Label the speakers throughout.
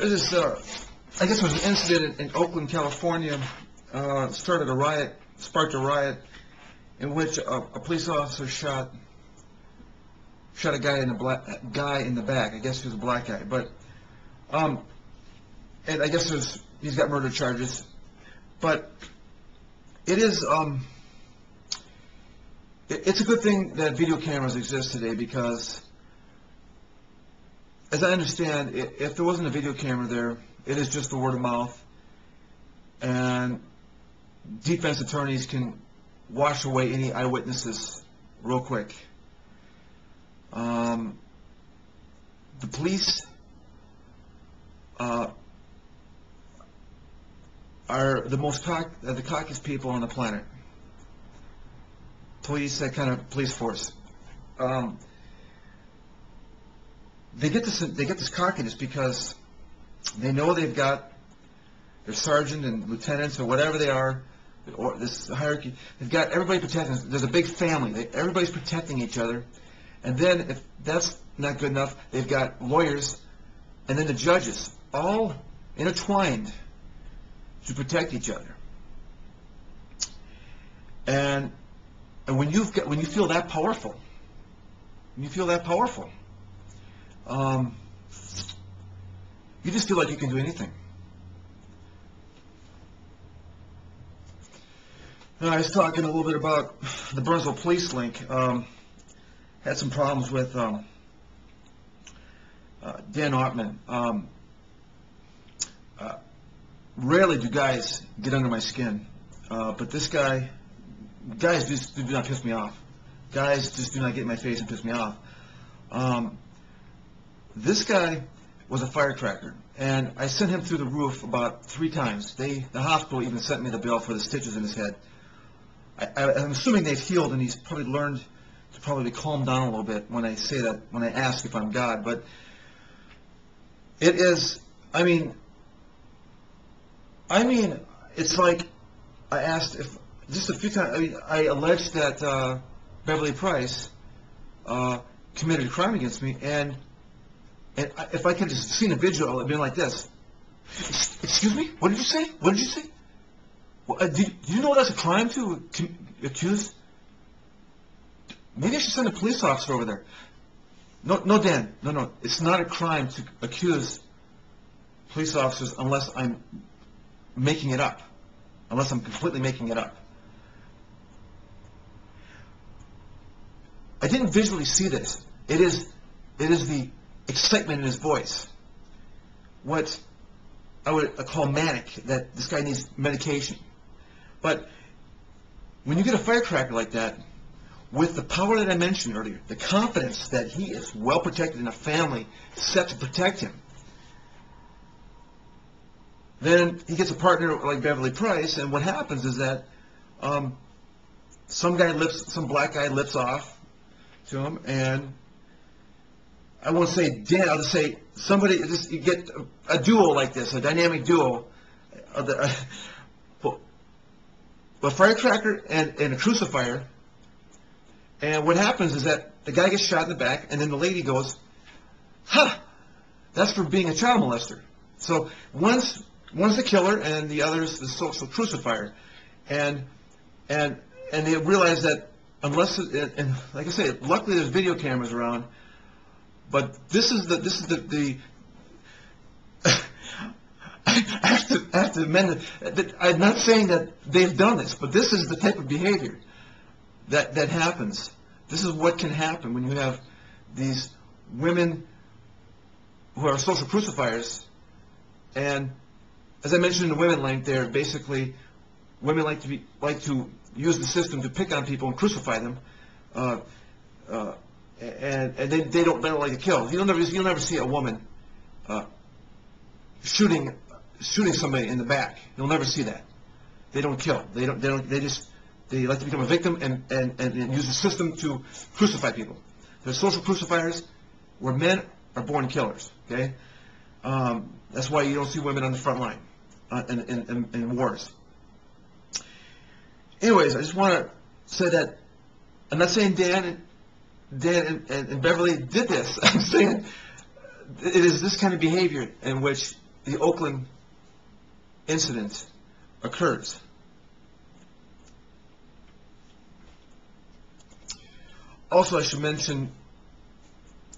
Speaker 1: There's this, I guess it was an incident in Oakland, California, started a riot, sparked a riot in which a police officer shot a guy in the back. I guess he was a black guy, but and I guess he's got murder charges. But it is it's a good thing that video cameras exist today, because as I understand, if there wasn't a video camera there, it is just the word of mouth, and defense attorneys can wash away any eyewitnesses real quick. The police are the cockiest people on the planet. Police, that kind of police force. They get this cockiness because they know they've got their sergeant and lieutenants or whatever they are, or this hierarchy. They've got everybody protecting. There's a big family. Everybody's protecting each other. And then, if that's not good enough, they've got lawyers, and then the judges, all intertwined to protect each other. And when you feel that powerful, you just feel like you can do anything. I was talking a little bit about the Burnsville police link. Had some problems with Dan Ottman. Rarely do guys get under my skin, but this guys just do not piss me off. Guys just do not get in my face and piss me off. This guy was a firecracker, and I sent him through the roof about 3 times. The hospital even sent me the bill for the stitches in his head. I'm assuming they've healed, and he's probably learned to probably calm down a little bit when I say that, when I ask if I'm God. But it is, I mean, it's like I asked if, just a few times, I alleged that Beverly Price committed a crime against me, and if I could have just seen a video, it would have been like this. Excuse me? What did you say? What did you say? Well, do you know that's a crime to accuse? Maybe I should send a police officer over there. No, Dan. No. It's not a crime to accuse police officers unless I'm making it up. Unless I'm completely making it up. I didn't visually see this. It is the excitement in his voice. What I would call manic, that this guy needs medication. But when you get a firecracker like that, with the power that I mentioned earlier, the confidence that he is well protected in a family set to protect him, then he gets a partner like Beverly Price, and what happens is that some black guy lips off to him, and I won't say Dan, I'll just say somebody, you get a duo like this, a dynamic duo, a firecracker and a crucifier. And what happens is that the guy gets shot in the back, and then the lady goes, "Ha! That's for being a child molester." So one's the killer, and the other's the social crucifier, and they realize that unless and like I say, luckily there's video cameras around, but this is the I have to amend it. I'm not saying that they've done this, but this is the type of behavior that happens. This is what can happen when you have these women who are social crucifiers. And as I mentioned in the women link, they're basically women like to use the system to pick on people and crucify them, and they don't like to kill. You'll never see a woman shooting somebody in the back. You'll never see that. They don't kill. They like to become a victim and use the system to crucify people. They're social crucifiers, where men are born killers. Okay, that's why you don't see women on the front line in wars. Anyways, I just want to say that I'm not saying Dan and Beverly did this. I'm saying it is this kind of behavior in which the Oakland incident occurs. Also, I should mention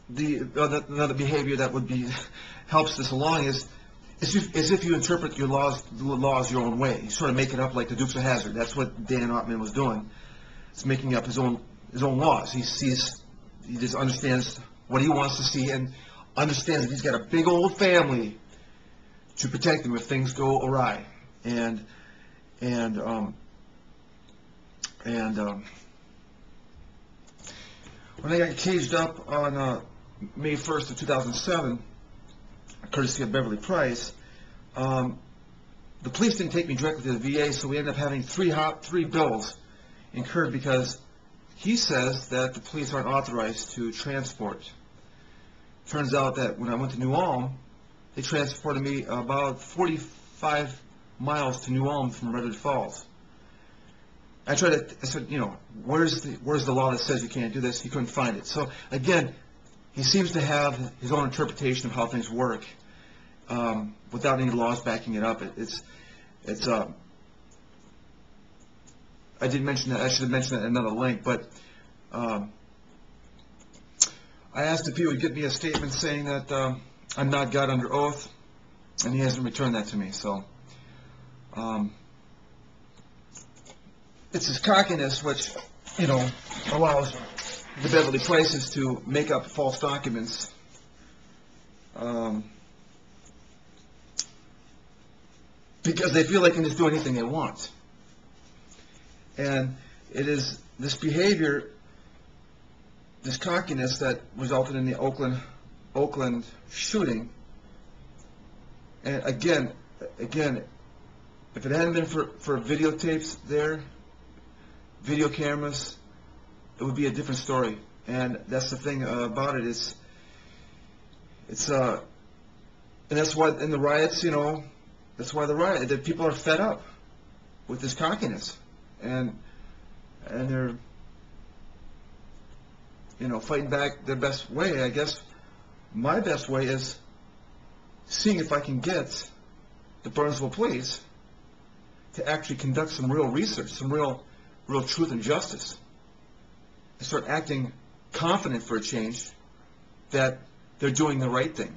Speaker 1: another behavior that would be helps this along is if you interpret your laws your own way. You sort of make it up like the Dukes of Hazzard. That's what Dan Ottman was doing. He's making up his own laws. He just understands what he wants to see and understands that he's got a big old family to protect him if things go awry. And when I got caged up on May 1st of 2007, courtesy of Beverly Price, the police didn't take me directly to the VA, so we ended up having three bills incurred because he says that the police aren't authorized to transport. Turns out that when I went to New Ulm, they transported me about 45 miles to New Ulm from Redwood Falls. I said, you know, where's the law that says you can't do this? He couldn't find it. So again, he seems to have his own interpretation of how things work, without any laws backing it up. I did mention that. I should have mentioned that in another link, but I asked if he would give me a statement saying that I'm not God under oath, and he hasn't returned that to me. So it's his cockiness which, you know, allows the Beverly Prices to make up false documents. Because they feel they can just do anything they want. And it is this behavior, this cockiness, that resulted in the Oakland shooting. And again, if it hadn't been for videotapes there, video cameras, it would be a different story. And that's the thing about it, and that's why in the riots, you know, that's why the people are fed up with this cockiness, and they're, you know, fighting back their best way. I guess my best way is seeing if I can get the Burnsville police to actually conduct some real research, some real truth and justice, and start acting confident for a change that they're doing the right thing.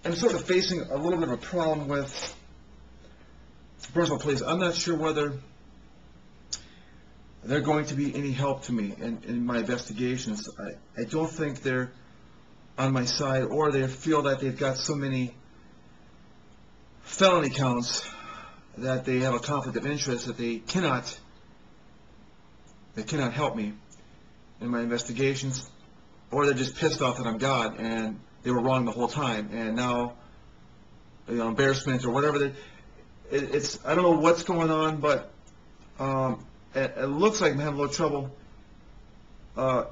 Speaker 1: I'm sort of facing a little bit of a problem with Burnsville police. I'm not sure whether they're going to be any help to me in my investigations. I don't think they're on my side, or they feel that they've got so many felony counts that they have a conflict of interest that they cannot help me in my investigations, or they're just pissed off that I'm God and they were wrong the whole time, and now, you know, embarrassment or whatever. It's I don't know what's going on, but it looks like I'm having a little trouble. I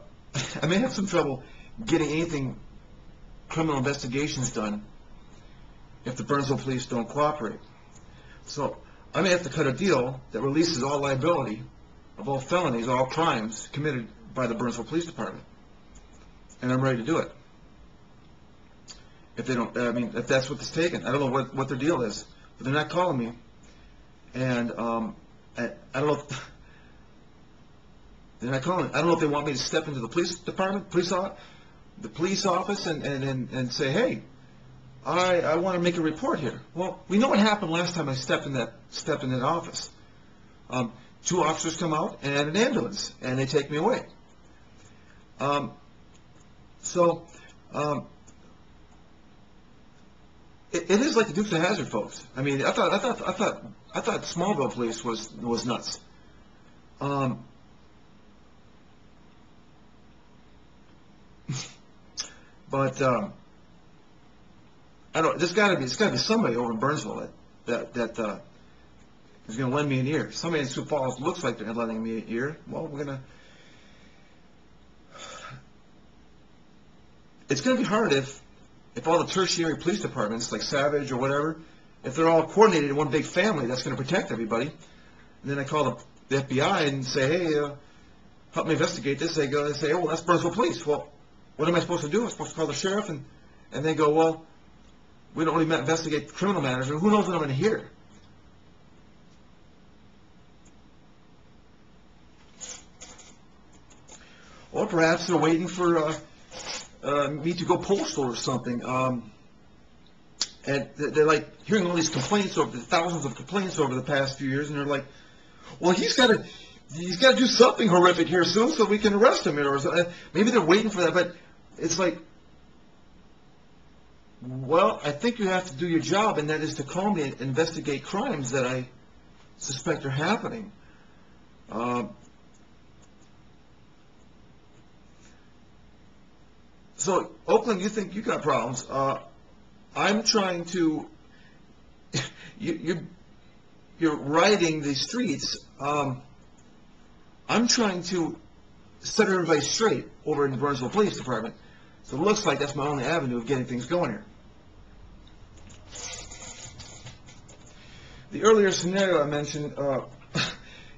Speaker 1: may have some trouble getting anything criminal investigations done if the Burnsville police don't cooperate. So I may have to cut a deal that releases all liability of all felonies, all crimes committed by the Burnsville Police Department, and I'm ready to do it. If they don't, I mean, if that's what it's taken, I don't know what their deal is, but they're not calling me, and I don't know if they're not calling. I don't know if they want me to step into the police department, the police office, and say, hey, I want to make a report here. Well, we know what happened last time I stepped in that office. 2 officers come out and an ambulance, and they take me away. It is like the Dukes of Hazzard, folks. I mean, I thought Smallville police was nuts. But I don't. It's got to be somebody over in Burnsville that is going to lend me an ear. Somebody in Sioux Falls looks like they're lending me an ear. Well, it's going to be hard if all the tertiary police departments, like Savage or whatever, if they're all coordinated in one big family that's going to protect everybody. And then I call the FBI and say, hey, help me investigate this. They say, oh, well, that's Burnsville police. Well, what am I supposed to do? I'm supposed to call the sheriff, and they go, well, we don't really investigate criminal matters, or who knows what I'm going to hear. Or perhaps they're waiting for me to go postal or something. And they're like hearing all these complaints over the thousands of complaints over the past few years, and they're like, well, he's got to do something horrific here soon so we can arrest him. Or maybe they're waiting for that, but it's like, well, I think you have to do your job, and that is to call me and investigate crimes that I suspect are happening. So, Oakland, you think you got problems. I'm trying to, you're rioting the streets. I'm trying to set everybody straight over in the Burnsville Police Department. So it looks like that's my only avenue of getting things going here. The earlier scenario I mentioned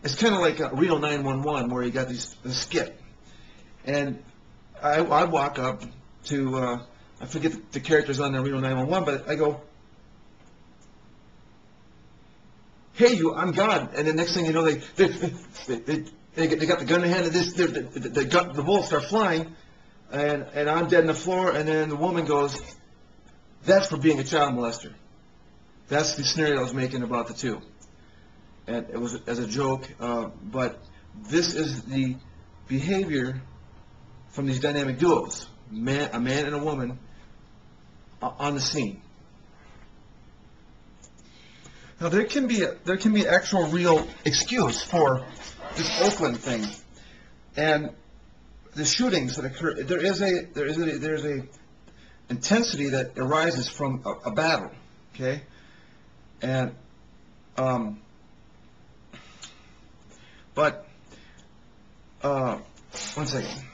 Speaker 1: is kind of like a Reno 911, where you got the skit. And I walk up to, I forget the characters on the Reno 911, but I go, hey, I'm God. And the next thing you know, they got the gun in hand, and the bullets start flying, and I'm dead on the floor, and then the woman goes, that's for being a child molester. That's the scenario I was making about the two. And it was as a joke, but this is the behavior from these dynamic duos, a man and a woman on the scene. Now there can be actual real excuse for this Oakland thing, and the shootings that occur. There's a intensity that arises from a battle, okay, and but one second.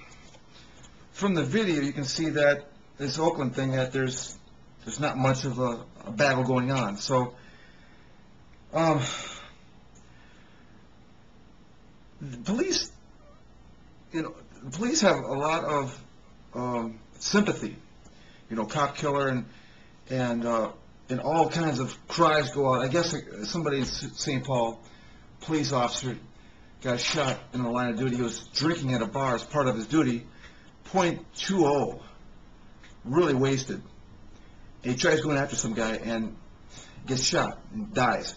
Speaker 1: From the video, you can see that this Oakland thing, that there's not much of a battle going on. So, the police, the police have a lot of sympathy. Cop killer and all kinds of cries go out. I guess somebody in St. Paul, police officer, got shot in the line of duty. He was drinking at a bar as part of his duty. .20, really wasted. And he tries going after some guy and gets shot and dies.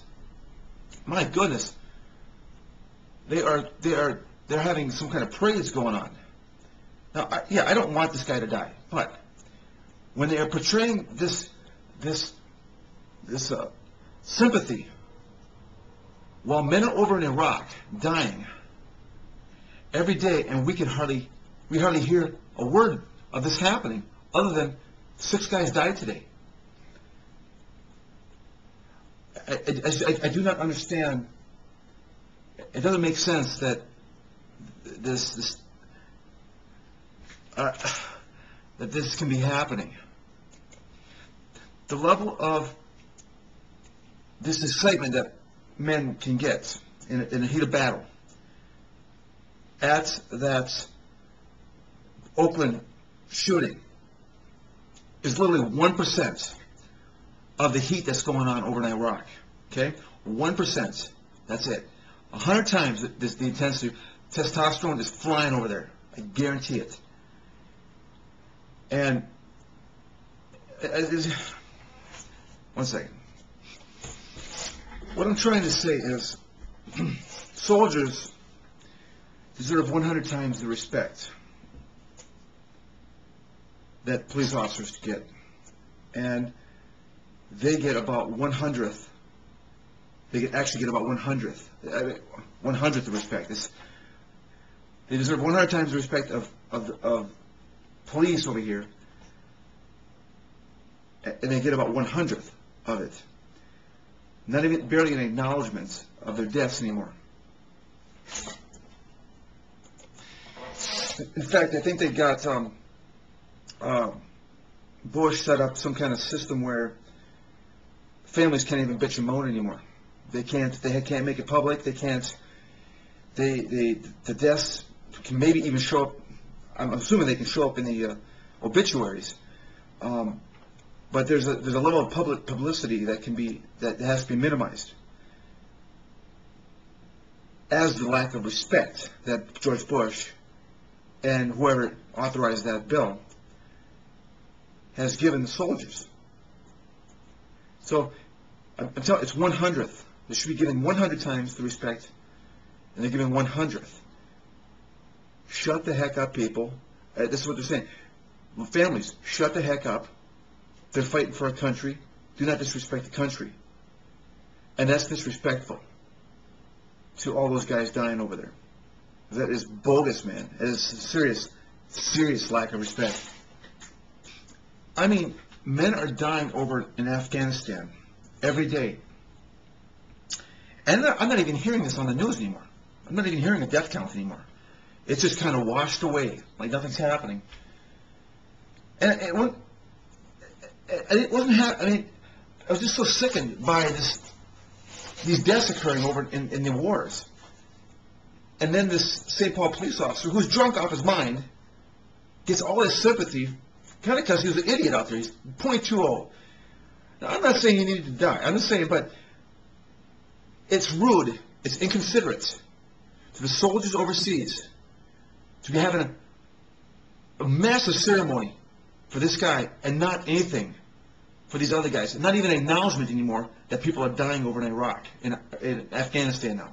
Speaker 1: My goodness, they're having some kind of parades going on. Now, I don't want this guy to die, but when they are portraying this sympathy, while men are over in Iraq dying every day, and we hardly hear a word of this happening, other than 6 guys died today. I do not understand. It doesn't make sense that this can be happening. The level of this excitement that men can get in a heat of battle at that Oakland shooting is literally 1% of the heat that's going on over in Iraq. Okay, 1%. That's it. 100 times the intensity. Testosterone is flying over there. I guarantee it. And one second. What I'm trying to say is, soldiers deserve 100 times the respect that police officers get, and they get about 1/100th. They actually get about 1/100th. 100th of respect. They deserve 100 times the respect of police over here, and they get about 100th of it. Not even barely an acknowledgement of their deaths anymore. In fact, I think they got Bush set up some kind of system where families can't even bitch and moan anymore. They can't make it public. They can't. The deaths can maybe even show up. I'm assuming they can show up in the obituaries. But there's a level of public publicity that has to be minimized, as the lack of respect that George Bush and whoever authorized that bill has given the soldiers. So I'm telling, it's 100th. They should be given 100 times the respect, and they're given 100th. Shut the heck up, people. This is what they're saying. Families, shut the heck up. They're fighting for a country. Do not disrespect the country. And that's disrespectful to all those guys dying over there. That is bogus, man. It is serious, serious lack of respect. I mean, men are dying over in Afghanistan every day. And I'm not even hearing this on the news anymore. I'm not even hearing a death count anymore. It's just kind of washed away, like nothing's happening. And it wasn't I mean, I was just so sickened by these deaths occurring over in the wars. And then this St. Paul police officer, who's drunk off his mind, gets all his sympathy, kind of because he was an idiot out there. He's .20. Now, I'm not saying he needed to die. I'm just saying, but it's rude, it's inconsiderate to the soldiers overseas to be having a massive ceremony for this guy and not anything for these other guys. Not even an acknowledgement anymore that people are dying over in Iraq, in Afghanistan now.